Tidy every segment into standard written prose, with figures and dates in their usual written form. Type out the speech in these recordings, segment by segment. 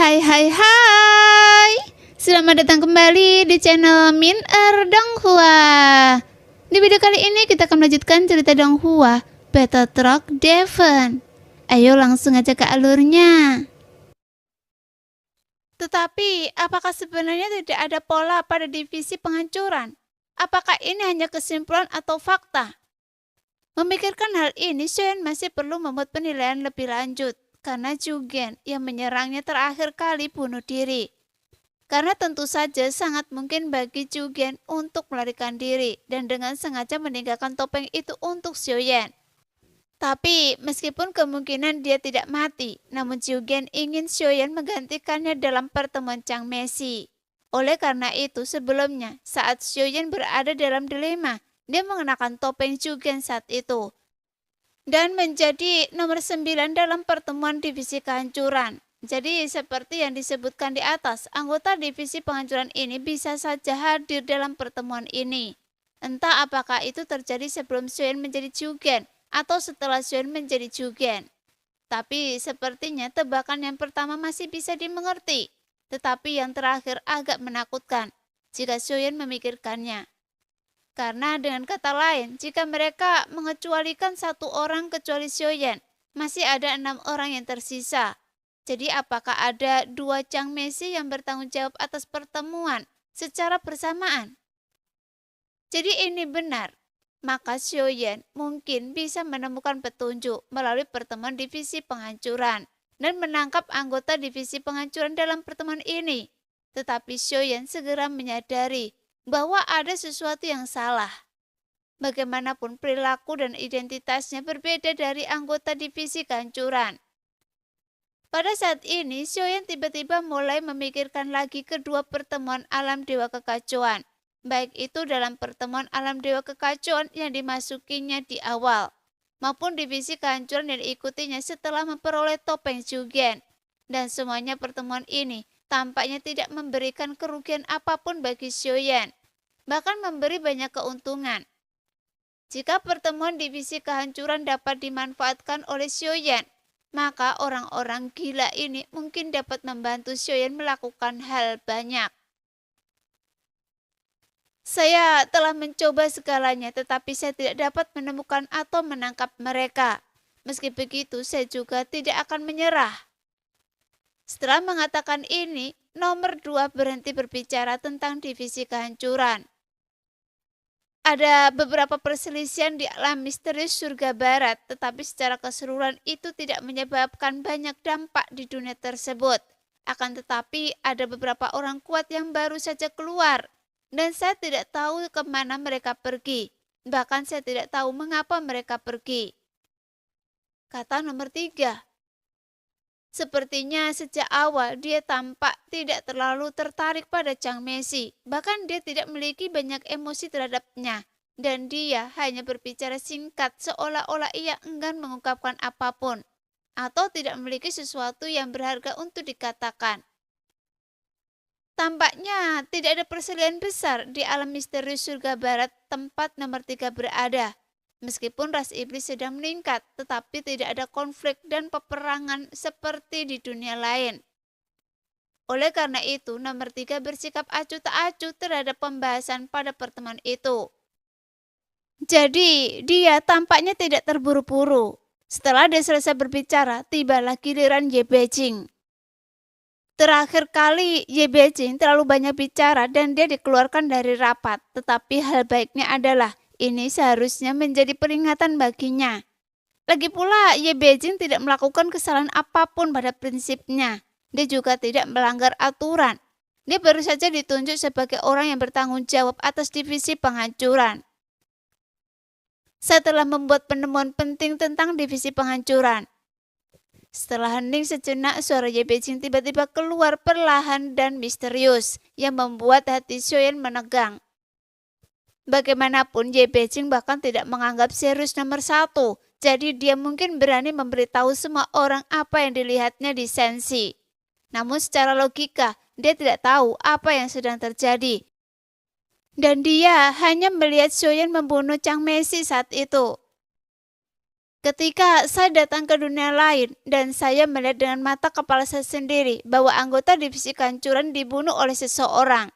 Hai hai hai. Selamat datang kembali di channel Min Donghua. Di video kali ini kita akan melanjutkan cerita Donghua Battle Truck Devon. Ayo langsung aja ke alurnya. Tetapi apakah sebenarnya tidak ada pola pada divisi penghancuran? Apakah ini hanya kesimpulan atau fakta? Memikirkan hal ini, Shen masih perlu membuat penilaian lebih lanjut. Karena Jugen yang menyerangnya terakhir kali bunuh diri. Karena tentu saja sangat mungkin bagi Jugen untuk melarikan diri dan dengan sengaja meninggalkan topeng itu untuk Xiaoyan. Tapi meskipun kemungkinan dia tidak mati, namun Jugen ingin Xiaoyan menggantikannya dalam pertemuan Chang Mesi. Oleh karena itu sebelumnya saat Xiaoyan berada dalam dilema, dia mengenakan topeng Jugen saat itu. Dan menjadi nomor 9 dalam pertemuan divisi kehancuran. Jadi seperti yang disebutkan di atas, anggota divisi penghancuran ini bisa saja hadir dalam pertemuan ini. Entah apakah itu terjadi sebelum Xuan menjadi Jugen atau setelah Xuan menjadi Jugen. Tapi sepertinya tebakan yang pertama masih bisa dimengerti. Tetapi yang terakhir agak menakutkan jika Xuan memikirkannya. Karena dengan kata lain, jika mereka mengecualikan satu orang kecuali Xiaoyan, masih ada 6 orang yang tersisa. Jadi apakah ada 2 Chang Mesi yang bertanggung jawab atas pertemuan secara bersamaan? Jadi ini benar, maka Xiaoyan mungkin bisa menemukan petunjuk melalui pertemuan divisi penghancuran dan menangkap anggota divisi penghancuran dalam pertemuan ini. Tetapi Xiaoyan segera menyadari bahwa ada sesuatu yang salah. Bagaimanapun perilaku dan identitasnya berbeda dari anggota divisi kehancuran. Pada saat ini, Xiaoyan tiba-tiba mulai memikirkan lagi kedua pertemuan alam dewa kekacauan. Baik itu dalam pertemuan alam dewa kekacauan yang dimasukinya di awal, maupun divisi kehancuran yang diikutinya setelah memperoleh topeng Jugen. Dan semuanya pertemuan ini tampaknya tidak memberikan kerugian apapun bagi Xiaoyan, bahkan memberi banyak keuntungan. Jika pertemuan divisi kehancuran dapat dimanfaatkan oleh Xiaoyan, maka orang-orang gila ini mungkin dapat membantu Xiaoyan melakukan hal banyak. Saya telah mencoba segalanya, tetapi saya tidak dapat menemukan atau menangkap mereka. Meski begitu, saya juga tidak akan menyerah. Setelah mengatakan ini, nomor 2 berhenti berbicara tentang divisi kehancuran. Ada beberapa perselisihan di alam misterius surga barat, tetapi secara keseluruhan itu tidak menyebabkan banyak dampak di dunia tersebut. Akan tetapi ada beberapa orang kuat yang baru saja keluar, dan saya tidak tahu kemana mereka pergi. Bahkan saya tidak tahu mengapa mereka pergi. Kata nomor 3. Sepertinya sejak awal dia tampak tidak terlalu tertarik pada Chang Mesi. Bahkan dia tidak memiliki banyak emosi terhadapnya. Dan dia hanya berbicara singkat seolah-olah ia enggan mengungkapkan apapun. Atau tidak memiliki sesuatu yang berharga untuk dikatakan. Tampaknya tidak ada perselian besar di alam misterius surga barat tempat nomor 3 berada. Meskipun ras iblis sedang meningkat, tetapi tidak ada konflik dan peperangan seperti di dunia lain. Oleh karena itu, nomor 3 bersikap acuh tak acuh terhadap pembahasan pada pertemuan itu. Jadi, dia tampaknya tidak terburu-buru. Setelah dia selesai berbicara, tibalah giliran Ye Beijing. Terakhir kali Ye Beijing terlalu banyak bicara dan dia dikeluarkan dari rapat. Tetapi hal baiknya adalah ini seharusnya menjadi peringatan baginya. Lagi pula, Ye Beijing tidak melakukan kesalahan apapun pada prinsipnya. Dia juga tidak melanggar aturan. Dia baru saja ditunjuk sebagai orang yang bertanggung jawab atas divisi penghancuran. Saya telah membuat penemuan penting tentang divisi penghancuran. Setelah hening sejenak, suara Ye Beijing tiba-tiba keluar perlahan dan misterius, yang membuat hati Xiaoyan menegang. Bagaimanapun, Ye Beijing bahkan tidak menganggap serius nomor 1, jadi dia mungkin berani memberitahu semua orang apa yang dilihatnya di Sensi. Namun secara logika, dia tidak tahu apa yang sedang terjadi. Dan dia hanya melihat Xiaoyan membunuh Chang Mesi saat itu. Ketika saya datang ke dunia lain dan saya melihat dengan mata kepala saya sendiri bahwa anggota divisi kehancuran dibunuh oleh seseorang.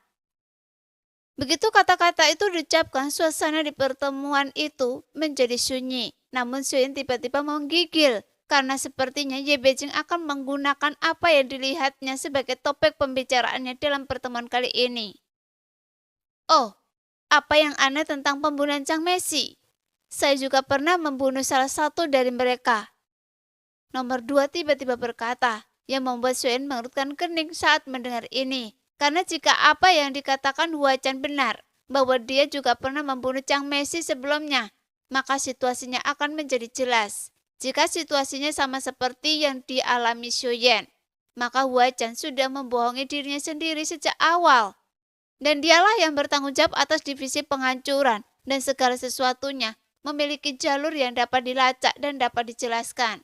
Begitu kata-kata itu diucapkan, suasana di pertemuan itu menjadi sunyi. Namun Shuyen tiba-tiba menggigil karena sepertinya Ye Beijing akan menggunakan apa yang dilihatnya sebagai topik pembicaraannya dalam pertemuan kali ini. Oh, apa yang aneh tentang pembunuhan Chang Meishi? Saya juga pernah membunuh salah satu dari mereka. Nomor 2 tiba-tiba berkata, yang membuat Shuyen mengerutkan kening saat mendengar ini. Karena jika apa yang dikatakan Huachan benar, bahwa dia juga pernah membunuh Chang Meishi sebelumnya, maka situasinya akan menjadi jelas. Jika situasinya sama seperti yang dialami Shuyen, maka Huachan sudah membohongi dirinya sendiri sejak awal. Dan dialah yang bertanggung jawab atas divisi penghancuran dan segala sesuatunya memiliki jalur yang dapat dilacak dan dapat dijelaskan.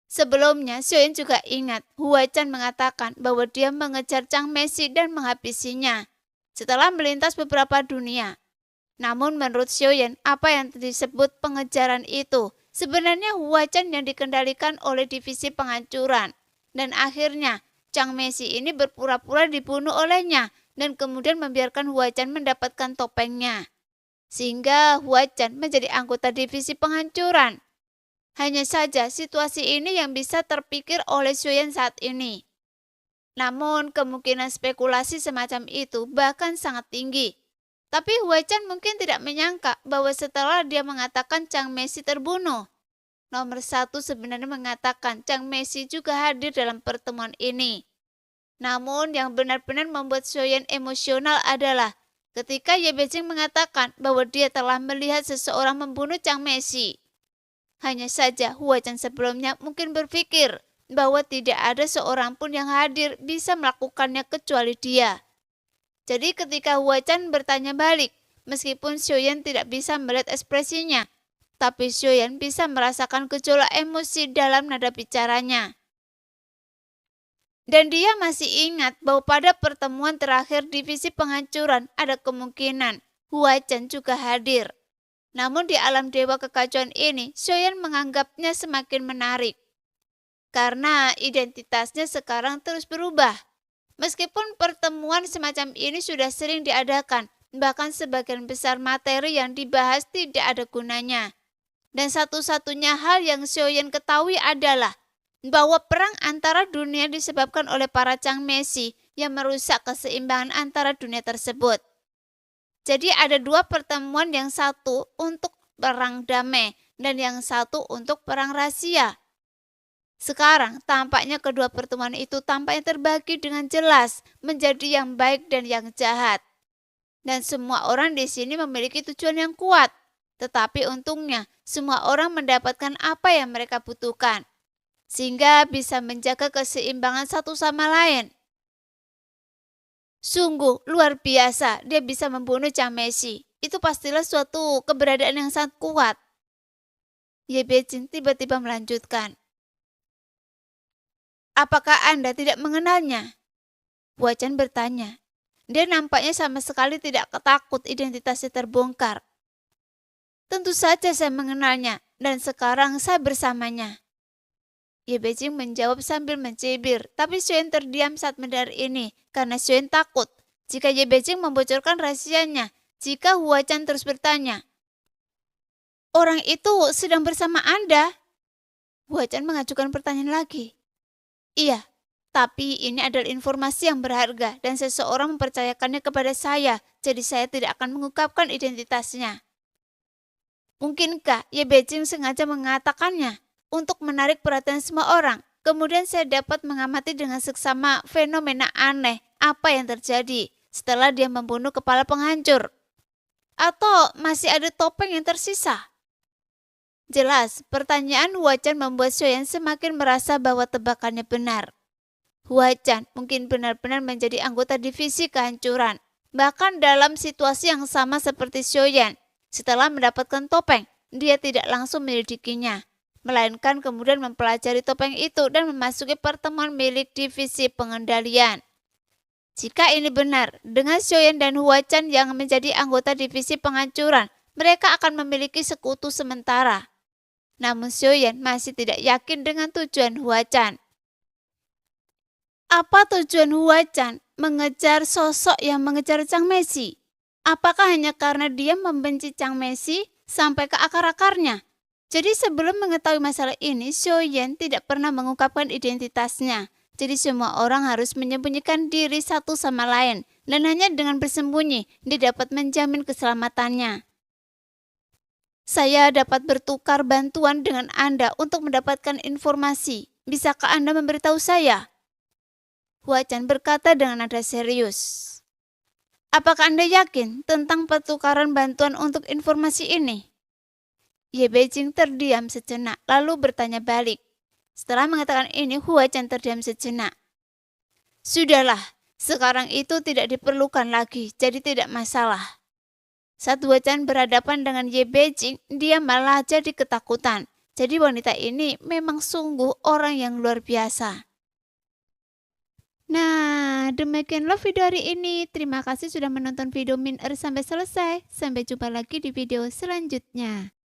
Sebelumnya, Shuyen juga ingat Huachan mengatakan bahwa dia mengejar Chang Meishi dan menghabisinya setelah melintas beberapa dunia. Namun menurut Shuyen, apa yang disebut pengejaran itu sebenarnya Huachan yang dikendalikan oleh divisi penghancuran. Dan akhirnya, Chang Meishi ini berpura-pura dibunuh olehnya dan kemudian membiarkan Huachan mendapatkan topengnya. Sehingga Huachan menjadi anggota divisi penghancuran. Hanya saja situasi ini yang bisa terpikir oleh Shuyen saat ini. Namun kemungkinan spekulasi semacam itu bahkan sangat tinggi. Tapi Huachan mungkin tidak menyangka bahwa setelah dia mengatakan Chang Meishi terbunuh, nomor 1 sebenarnya mengatakan Chang Meishi juga hadir dalam pertemuan ini. Namun yang benar-benar membuat Shuyen emosional adalah ketika Ye Beijing mengatakan bahwa dia telah melihat seseorang membunuh Chang Meishi. Hanya saja Huachan sebelumnya mungkin berpikir bahwa tidak ada seorang pun yang hadir bisa melakukannya kecuali dia. Jadi ketika Huachan bertanya balik, meskipun Shuyen tidak bisa melihat ekspresinya, tapi Shuyen bisa merasakan gejolak emosi dalam nada bicaranya. Dan dia masih ingat bahwa pada pertemuan terakhir divisi penghancuran ada kemungkinan Huachan juga hadir. Namun di alam dewa kekacauan ini, Shuyen menganggapnya semakin menarik. Karena identitasnya sekarang terus berubah. Meskipun pertemuan semacam ini sudah sering diadakan, bahkan sebagian besar materi yang dibahas tidak ada gunanya. Dan satu-satunya hal yang Shuyen ketahui adalah bahwa perang antara dunia disebabkan oleh para Chang Meishi yang merusak keseimbangan antara dunia tersebut. Jadi ada 2 pertemuan, yang satu untuk perang damai dan yang satu untuk perang rahasia. Sekarang tampaknya kedua pertemuan itu tampaknya terbagi dengan jelas menjadi yang baik dan yang jahat. Dan semua orang di sini memiliki tujuan yang kuat. Tetapi untungnya semua orang mendapatkan apa yang mereka butuhkan, sehingga bisa menjaga keseimbangan satu sama lain. Sungguh luar biasa dia bisa membunuh Chang Meishi. Itu pastilah suatu keberadaan yang sangat kuat. Ye Beijing tiba-tiba melanjutkan. Apakah Anda tidak mengenalnya? Huachan bertanya. Dia nampaknya sama sekali tidak takut identitasnya terbongkar. Tentu saja saya mengenalnya dan sekarang saya bersamanya. Ye Beijing menjawab sambil mencibir, tapi Shuyen terdiam saat mendengar ini karena Shuyen takut jika Ye Beijing membocorkan rahasianya. Jika Huachan terus bertanya, orang itu sedang bersama Anda? Huachan mengajukan pertanyaan lagi. Iya, tapi ini adalah informasi yang berharga dan seseorang mempercayakannya kepada saya, jadi saya tidak akan mengungkapkan identitasnya. Mungkinkah Ye Beijing sengaja mengatakannya untuk menarik perhatian semua orang? Kemudian saya dapat mengamati dengan seksama fenomena aneh apa yang terjadi setelah dia membunuh kepala penghancur. Atau masih ada topeng yang tersisa? Jelas, pertanyaan Huachan membuat Shuyen semakin merasa bahwa tebakannya benar. Huachan mungkin benar-benar menjadi anggota divisi kehancuran. Bahkan dalam situasi yang sama seperti Shuyen, setelah mendapatkan topeng, dia tidak langsung menyelidikinya, melainkan kemudian mempelajari topeng itu dan memasuki pertemuan milik divisi pengendalian. Jika ini benar, dengan Shuyen dan Huachan yang menjadi anggota divisi penghancuran, mereka akan memiliki sekutu sementara. Namun Xiaoyan masih tidak yakin dengan tujuan Huachan. Apa tujuan Huachan mengejar sosok yang mengejar Chang Meishi? Apakah hanya karena dia membenci Chang Meishi sampai ke akar-akarnya? Jadi sebelum mengetahui masalah ini, Xiaoyan tidak pernah mengungkapkan identitasnya. Jadi semua orang harus menyembunyikan diri satu sama lain. Dan hanya dengan bersembunyi, dia dapat menjamin keselamatannya. Saya dapat bertukar bantuan dengan Anda untuk mendapatkan informasi. Bisakah Anda memberitahu saya? Huachan berkata dengan nada serius. Apakah Anda yakin tentang pertukaran bantuan untuk informasi ini? Ye Beijing terdiam sejenak, lalu bertanya balik. Setelah mengatakan ini, Huachan terdiam sejenak. Sudahlah, sekarang itu tidak diperlukan lagi, jadi tidak masalah. Saat Huachan berhadapan dengan Ye Beijing, dia malah jadi ketakutan. Jadi wanita ini memang sungguh orang yang luar biasa. Nah, demikianlah video hari ini. Terima kasih sudah menonton video Min sampai selesai. Sampai jumpa lagi di video selanjutnya.